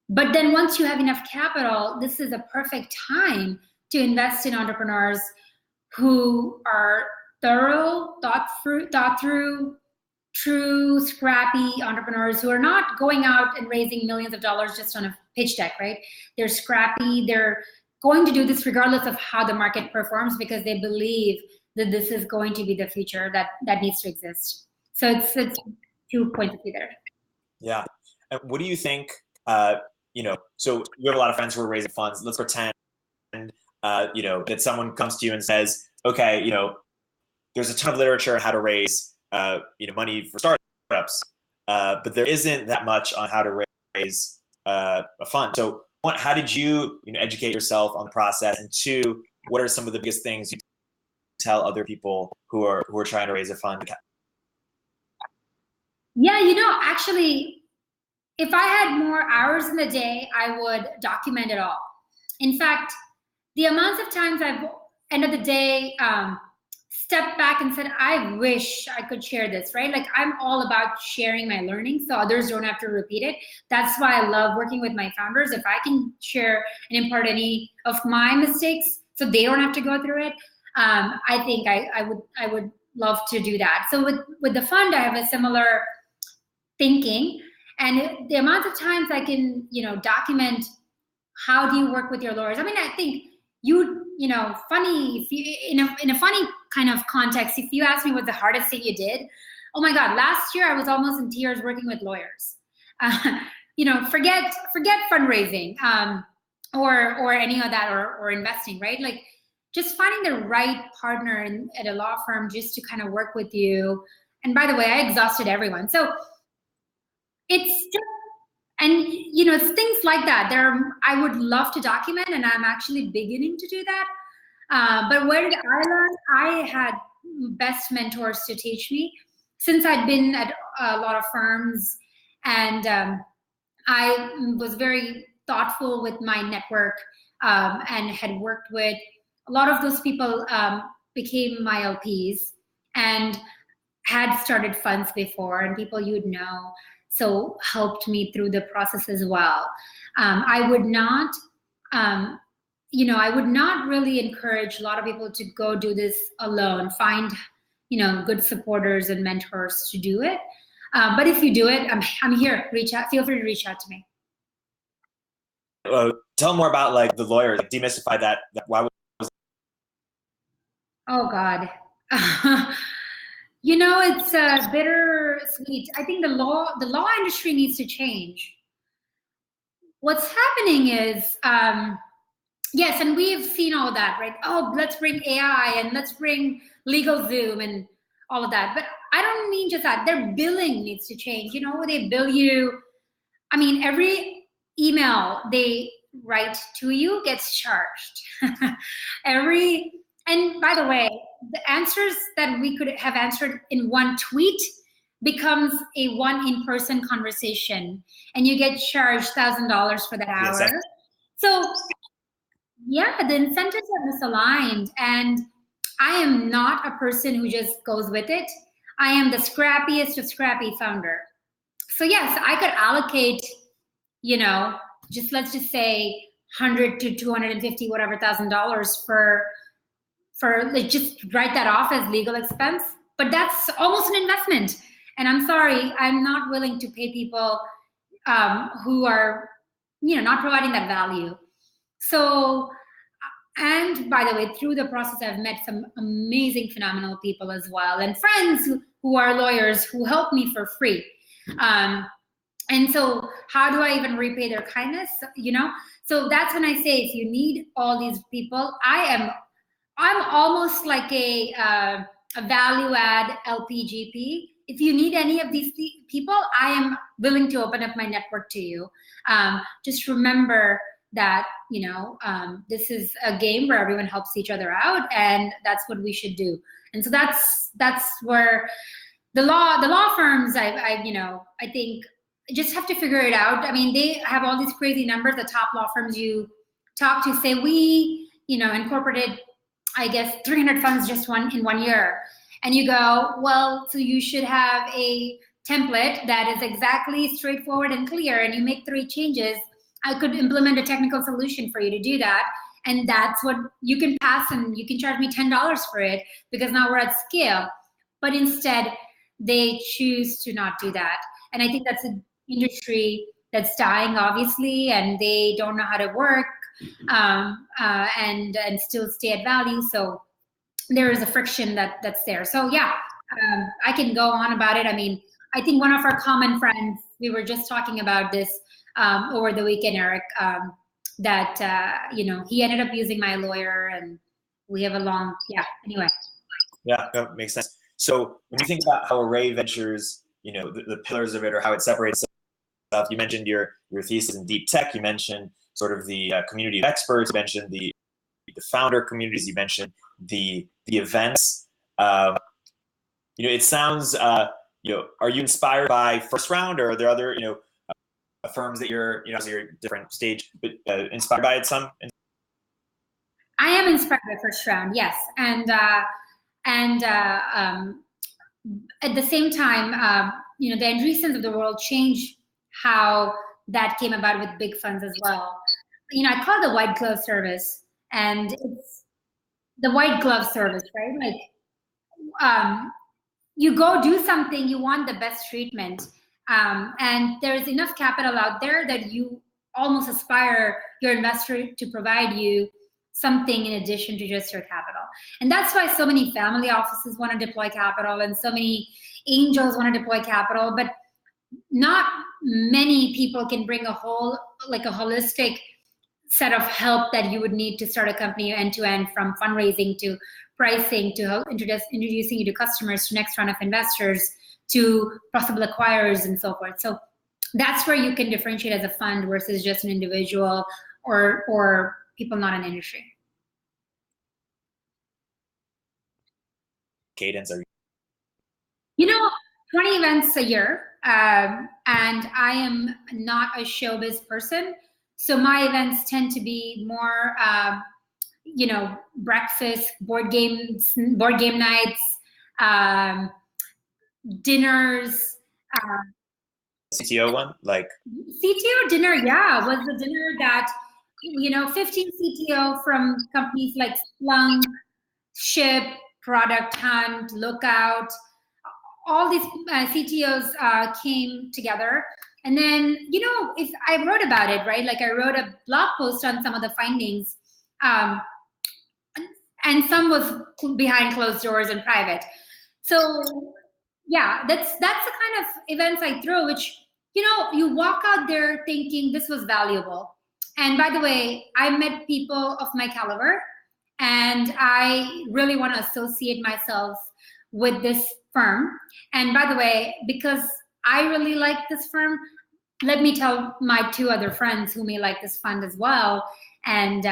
S2: But then once you have enough capital, this is a perfect time to invest in entrepreneurs who are thorough, thought through, true, scrappy entrepreneurs who are not going out and raising millions of dollars just on a pitch deck, right? They're scrappy. They're going to do this regardless of how the market performs, because they believe that this is going to be the future that needs to exist. So it's 2 points of view there.
S1: Yeah. And what do you think, so you have a lot of friends who are raising funds. Let's pretend, that someone comes to you and says, okay, there's a ton of literature on how to raise, money for startups, but there isn't that much on how to raise a fund. So one, how did you, educate yourself on the process? And two, what are some of the biggest things you tell other people who are trying to raise a fund?
S2: Yeah, actually, if I had more hours in the day, I would document it all. In fact, the amounts of times I've, end of the day, stepped back and said, I wish I could share this, right? Like, I'm all about sharing my learning so others don't have to repeat it. That's why I love working with my founders. If I can share and impart any of my mistakes so they don't have to go through it, I think I would love to do that. So with the fund, I have a similar thinking, and the amount of times I can, document how do you work with your lawyers. I mean, I think funny, if you, in a funny kind of context, if you ask me what the hardest thing you did, oh my God, last year I was almost in tears working with lawyers. Forget fundraising, or any of that, or investing, right? Like, just finding the right partner at a law firm just to kind of work with you. And by the way, I exhausted everyone. So it's just, and it's things like that. I would love to document, and I'm actually beginning to do that. But where did I learn? I had best mentors to teach me, since I'd been at a lot of firms, and I was very thoughtful with my network, and had worked with a lot of those people, became my LPs and had started funds before, and people you'd know, so helped me through the process as well. I would not really encourage a lot of people to go do this alone. Find, good supporters and mentors to do it. But if you do it, I'm here. Reach out. Feel free to reach out to me.
S1: Tell more about like the lawyers. Like, demystify that. Why was?
S2: Oh God. It's bittersweet. I think the law industry needs to change. What's happening is, yes, and we've seen all that, right? Oh, let's bring AI and let's bring LegalZoom and all of that. But I don't mean just that. Their billing needs to change. They bill you. I mean, every email they write to you gets charged. And by the way, the answers that we could have answered in one tweet becomes a one in-person conversation, and you get charged $1,000 for that hour. Yes, so yeah, the incentives are misaligned, and I am not a person who just goes with it. I am the scrappiest of scrappy founder. So yes, I could allocate, let's just say 100 to 250, whatever $1,000 for like, just write that off as legal expense, but that's almost an investment. And I'm sorry, I'm not willing to pay people who are, not providing that value. So, and by the way, through the process, I've met some amazing, phenomenal people as well, and friends who are lawyers who help me for free. And so how do I even repay their kindness? So that's when I say, if you need all these people, I'm almost like a value add LPGP. If you need any of these people, I am willing to open up my network to you. Just remember that, this is a game where everyone helps each other out, and that's what we should do. And so that's where the law firms, I think just have to figure it out. I mean, they have all these crazy numbers. The top law firms you talk to say we, incorporated, I guess, 300 funds just in one year. and you go, well, so you should have a template that is exactly straightforward and clear, and you make 3 changes, I could implement a technical solution for you to do that. And that's what you can pass, and you can charge me $10 for it because now we're at scale. But instead, they choose to not do that. And I think that's an industry that's dying, obviously, and they don't know how to work and still stay at value. So there is a friction that's there. So yeah, I can go on about it. I mean, I think one of our common friends, we were just talking about this over the weekend, Eric, that he ended up using my lawyer, and we have a long, anyway.
S1: Yeah, that makes sense. So when you think about how Array Ventures, the pillars of it, or how it separates stuff, you mentioned your thesis in deep tech, you mentioned sort of the community of experts, you mentioned the founder communities, you mentioned the events. It sounds, are you inspired by First Round, or are there other, firms that you're, as your different stage, but inspired by it some?
S2: I am inspired by First Round, yes. And at the same time, the Andreessens of the world change how that came about with big funds as well. I call it the white glove service, and it's the white glove service, right? Like, you go do something, you want the best treatment, and there's enough capital out there that you almost aspire your investor to provide you something in addition to just your capital. And that's why so many family offices want to deploy capital, and so many angels want to deploy capital, but not many people can bring a holistic set of help that you would need to start a company end to end, from fundraising to pricing to introducing you to customers, to next round of investors, to possible acquirers, and so forth. So that's where you can differentiate as a fund versus just an individual or people not in industry.
S1: Cadence, are
S2: 20 events a year, and I am not a showbiz person, so my events tend to be more breakfast, board game nights, dinners.
S1: CTO one, like
S2: CTO dinner, was the dinner that 15 CTO from companies like Splunk, Ship, Product Hunt, Lookout, all these CTOs came together. And then, if I wrote about it, right? Like, I wrote a blog post on some of the findings, and some was behind closed doors and private. So yeah, that's the kind of events I throw, which, you walk out there thinking this was valuable. And by the way, I met people of my caliber, and I really want to associate myself with this firm. And by the way, because I really like this firm, let me tell my 2 other friends who may like this fund as well. And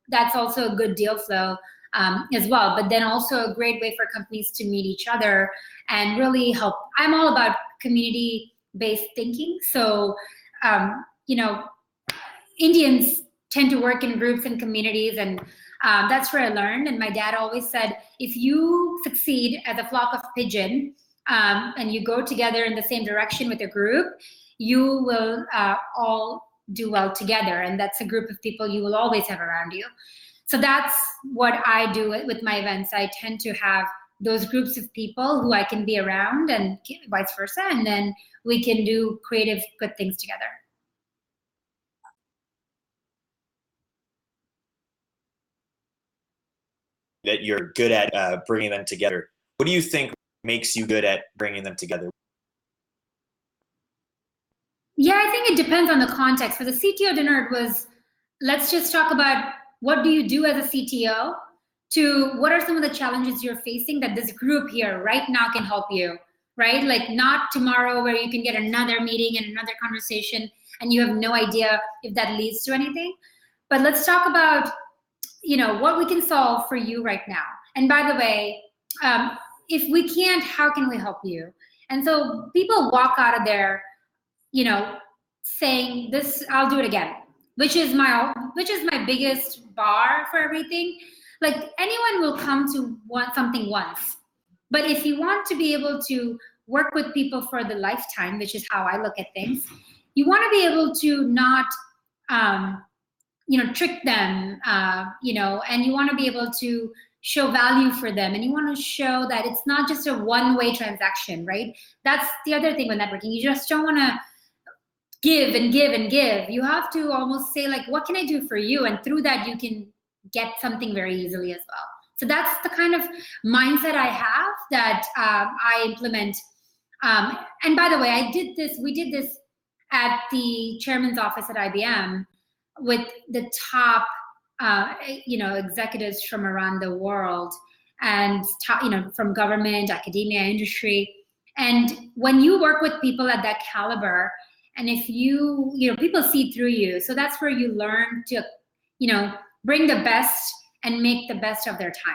S2: that's also a good deal flow as well. But then also a great way for companies to meet each other and really help. I'm all about community-based thinking. So, Indians tend to work in groups and communities, and that's where I learned. And my dad always said, if you succeed as a flock of pigeon, and you go together in the same direction with a group, you will all do well together. And that's a group of people you will always have around you. So that's what I do with my events. I tend to have those groups of people who I can be around, and vice versa. And then we can do creative, good things together.
S1: That you're good at bringing them together. What do you think makes you good at bringing them together?
S2: Yeah, I think it depends on the context. For the CTO dinner, it was, let's just talk about what do you do as a CTO, to what are some of the challenges you're facing that this group here right now can help you, right? Like, not tomorrow where you can get another meeting and another conversation and you have no idea if that leads to anything. But let's talk about, what we can solve for you right now. And by the way, if we can't, how can we help you? And so people walk out of there, saying this, I'll do it again, which is my biggest bar for everything. like anyone will come to want something once. But if you want to be able to work with people for the lifetime, which is how I look at things, you want to be able to not, trick them, and you want to be able to show value for them. And you want to show that it's not just a one-way transaction, right? That's the other thing with networking. You just don't want to give and give and give. You have to almost say, like, what can I do for you? And through that, you can get something very easily as well. So that's the kind of mindset I have that I implement. And by the way, we did this at the chairman's office at IBM with the top, executives from around the world and, from government, academia, industry. And when you work with people at that caliber, and if people see through you, so that's where you learn to, bring the best and make the best of their time.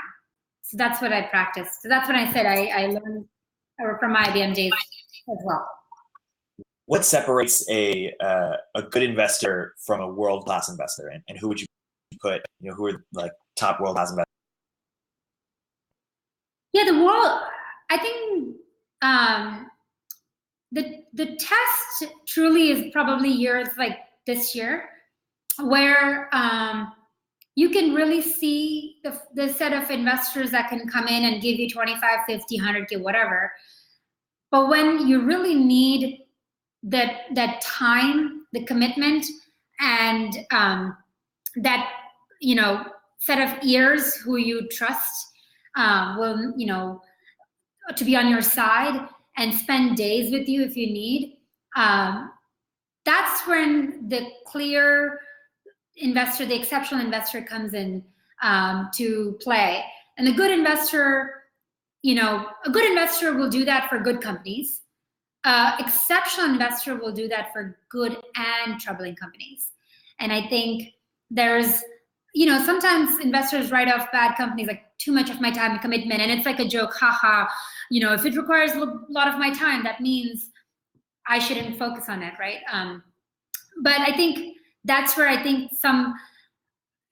S2: So that's what I practice. So that's when I said I learned from my IBM days as well.
S1: What separates a good investor from a world-class investor, and who would you put, who are like top world-class investors?
S2: Yeah, I think the test truly is probably years like this year, where you can really see the set of investors that can come in and give you 25, 50, 100K, whatever. But when you really need that time, the commitment, and that set of ears who you trust will to be on your side and spend days with you if you need, that's when the clear investor, the exceptional investor, comes in to play. And a good investor will do that for good companies. Exceptional investor will do that for good and troubling companies. And I think there's, sometimes investors write off bad companies, like too much of my time and commitment. And it's like a joke, haha, if it requires a lot of my time, that means I shouldn't focus on it, right? But I think that's where I think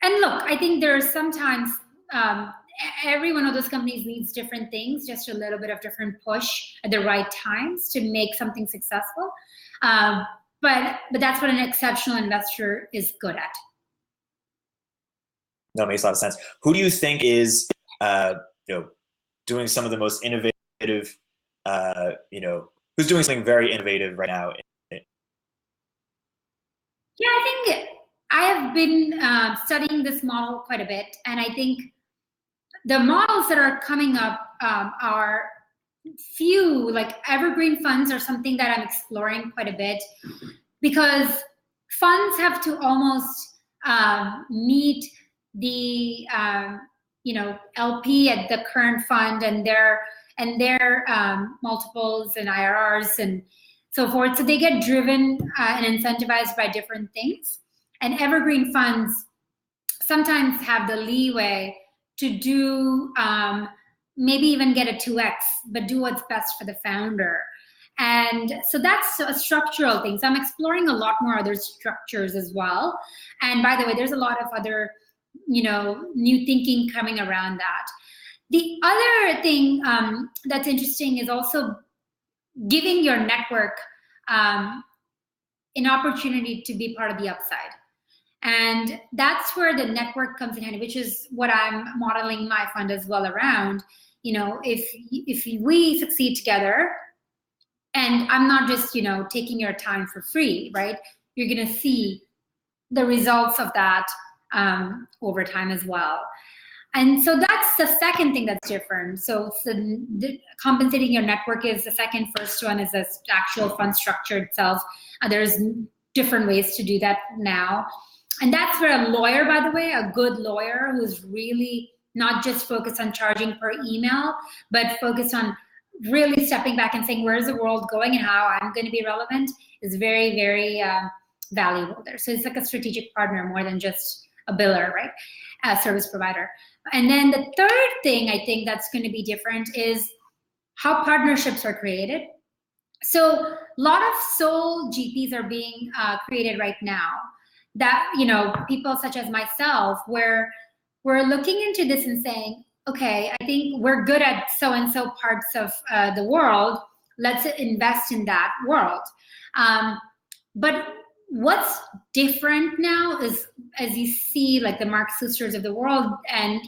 S2: I think there are sometimes, every one of those companies needs different things, just a little bit of different push at the right times to make something successful. But that's what an exceptional investor is good at.
S1: No, it makes a lot of sense. Who do you think is, doing some of the most innovative, who's doing something very innovative right now?
S2: Yeah, I think I have been studying this model quite a bit, and I think the models that are coming up are few, like evergreen funds are something that I'm exploring quite a bit, because funds have to almost meet the LP at the current fund and their multiples and IRRs and so forth. So they get driven and incentivized by different things. And evergreen funds sometimes have the leeway to do maybe even get a 2x, but do what's best for the founder. And so that's a structural thing. So I'm exploring a lot more other structures as well. And by the way, there's a lot of other, new thinking coming around that. The other thing that's interesting is also giving your network an opportunity to be part of the upside. And that's where the network comes in handy, which is what I'm modeling my fund as well around. If we succeed together, and I'm not just, taking your time for free, right? You're going to see the results of that over time as well. And so that's the second thing that's different. So compensating your network is the second. First one is the actual fund structure itself. There's different ways to do that now. And that's where a lawyer, by the way, a good lawyer who's really not just focused on charging per email, but focused on really stepping back and saying, where's the world going and how I'm going to be relevant, is very, very valuable there. So it's like a strategic partner more than just a biller, right? A service provider. And then the third thing I think that's going to be different is how partnerships are created. So a lot of sole GPs are being created right now, that, people such as myself, where we're looking into this and saying, okay, I think we're good at so-and-so parts of the world. Let's invest in that world. But what's different now is, as you see, like the Mark Susters of the world, and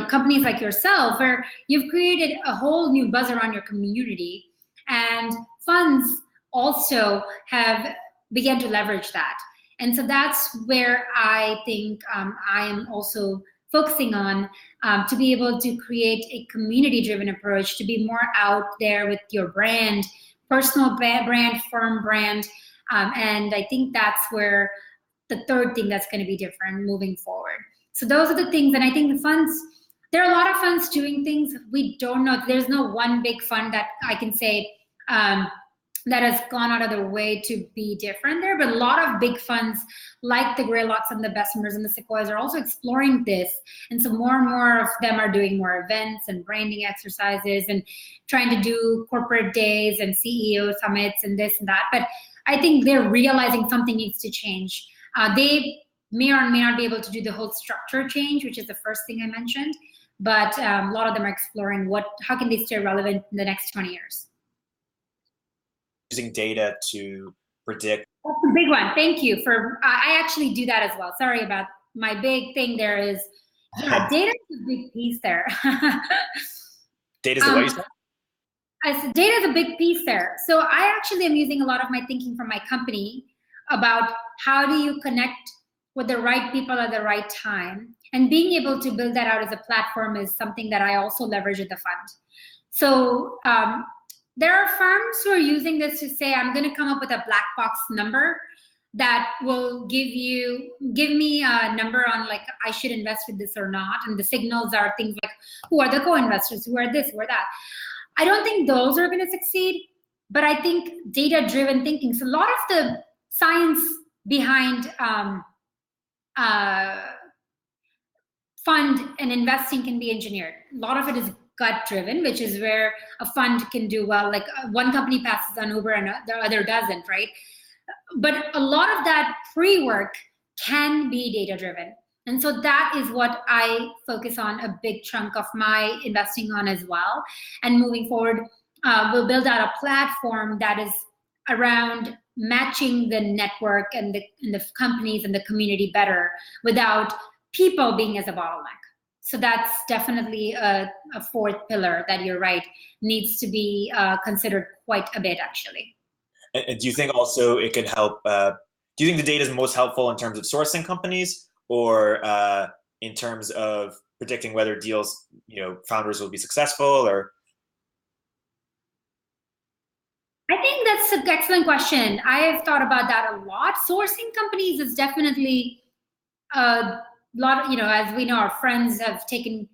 S2: companies like yourself, where you've created a whole new buzz around your community, and funds also have begun to leverage that. And so that's where I think I am also focusing on, to be able to create a community-driven approach, to be more out there with your brand, personal brand, firm brand. And I think that's where the third thing that's going to be different moving forward. So those are the things. And I think the funds, there are a lot of funds doing things. We don't know. There's no one big fund that I can say that has gone out of their way to be different there. But a lot of big funds like the Greylocks and the Bessemers and the Sequoias are also exploring this. And so more and more of them are doing more events and branding exercises and trying to do corporate days and CEO summits and this and that. But I think they're realizing something needs to change. They may or may not be able to do the whole structure change, which is the first thing I mentioned. But a lot of them are exploring how can they stay relevant in the next 20 years.
S1: Using data to predict.
S2: That's a big one. Thank you for, I actually do that as well. Sorry about my big thing there is, data is a big piece there.
S1: Data is the what you said?
S2: Data is a big piece there. So I actually am using a lot of my thinking from my company about how do you connect with the right people at the right time. And being able to build that out as a platform is something that I also leverage at the fund. So there are firms who are using this to say, I'm going to come up with a black box number that will give me a number on like I should invest with this or not. And the signals are things like who are the co-investors, who are this, who are that. I don't think those are going to succeed, but I think data-driven thinking. So a lot of the science behind fund and investing can be engineered. A lot of it is gut-driven, which is where a fund can do well. Like one company passes on Uber and the other doesn't, right? But a lot of that pre-work can be data-driven. And so that is what I focus on a big chunk of my investing on as well. And moving forward, we'll build out a platform that is around matching the network and the companies and the community better without people being as a bottleneck. So that's definitely a fourth pillar that you're right, needs to be considered quite a bit actually.
S1: And do you think also it can help, do you think the data is most helpful in terms of sourcing companies or in terms of predicting whether deals, founders will be successful or?
S2: I think that's an excellent question. I have thought about that a lot. Sourcing companies is definitely a lot, as we know, our friends have taken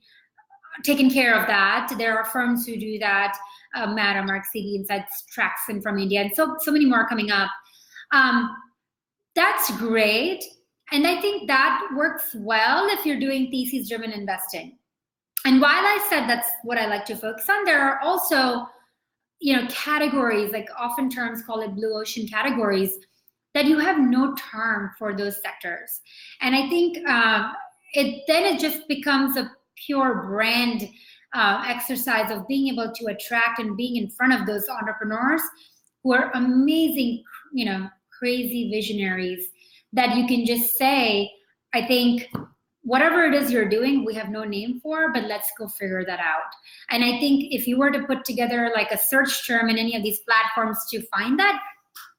S2: care of that. There are firms who do that. Mata, Mark Seegi, Insights, Traxon from India, and so many more coming up. That's great. And I think that works well if you're doing thesis-driven investing. And while I said that's what I like to focus on, there are also, categories, like often terms call it blue ocean categories, that you have no term for those sectors. And I think it just becomes a pure brand exercise of being able to attract and being in front of those entrepreneurs who are amazing, crazy visionaries that you can just say, I think whatever it is you're doing, we have no name for, but let's go figure that out. And I think if you were to put together like a search term in any of these platforms to find that,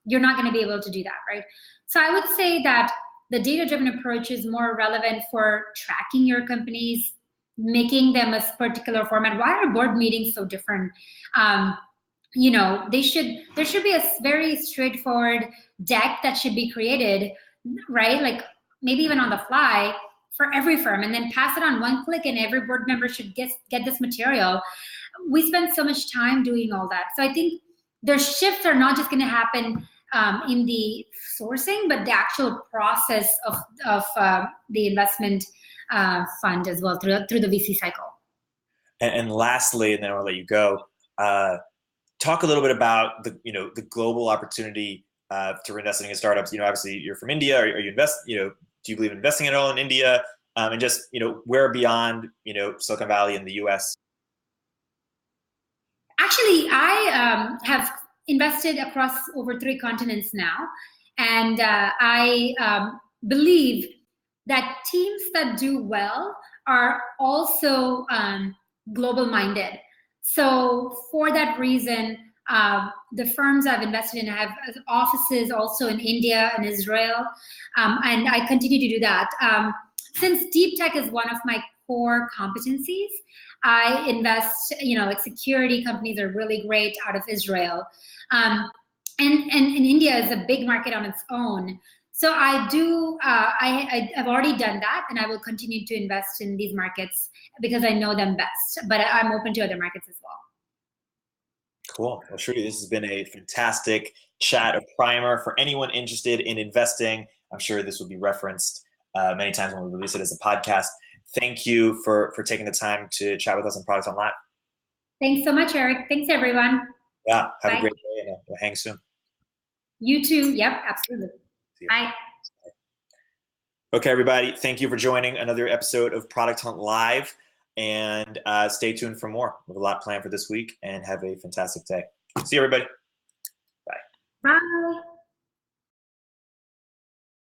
S2: you're not going to be able to do that, right? So I would say that the data-driven approach is more relevant for tracking your companies, making them a particular format. Why are board meetings so different? There should be a very straightforward deck that should be created, right? Like maybe even on the fly for every firm, and then pass it on one click, and every board member should get this material. We spend so much time doing all that. So I think their shifts are not just going to happen in the sourcing, but the actual process of the investment fund as well through the VC cycle.
S1: And lastly, and then I'll let you go. Talk a little bit about the global opportunity to investing in startups. Obviously you're from India. Are you invest? Do you believe in investing at all in India? and just, where beyond, Silicon Valley in the US?
S2: Actually, I have invested across over 3 continents now, and I believe that teams that do well are also global minded. So for that reason, the firms I've invested in have offices also in India and Israel, and I continue to do that. Since deep tech is one of my core competencies, I invest, like security companies are really great out of Israel. And India is a big market on its own. So I do, I've already done that, and I will continue to invest in these markets because I know them best, but I'm open to other markets as well.
S1: Cool. Well, Shruti, this has been a fantastic chat, a primer for anyone interested in investing. I'm sure this will be referenced many times when we release it as a podcast. Thank you for taking the time to chat with us on Products Online.
S2: Thanks so much, Eric. Thanks, everyone.
S1: Yeah, have
S2: Bye.
S1: a great day, and we'll hang soon.
S2: You too. Yep, absolutely. Bye.
S1: Okay, everybody. Thank you for joining another episode of Product Hunt Live. And stay tuned for more. We have a lot planned for this week, and have a fantastic day. See you, everybody. Bye.
S2: Bye.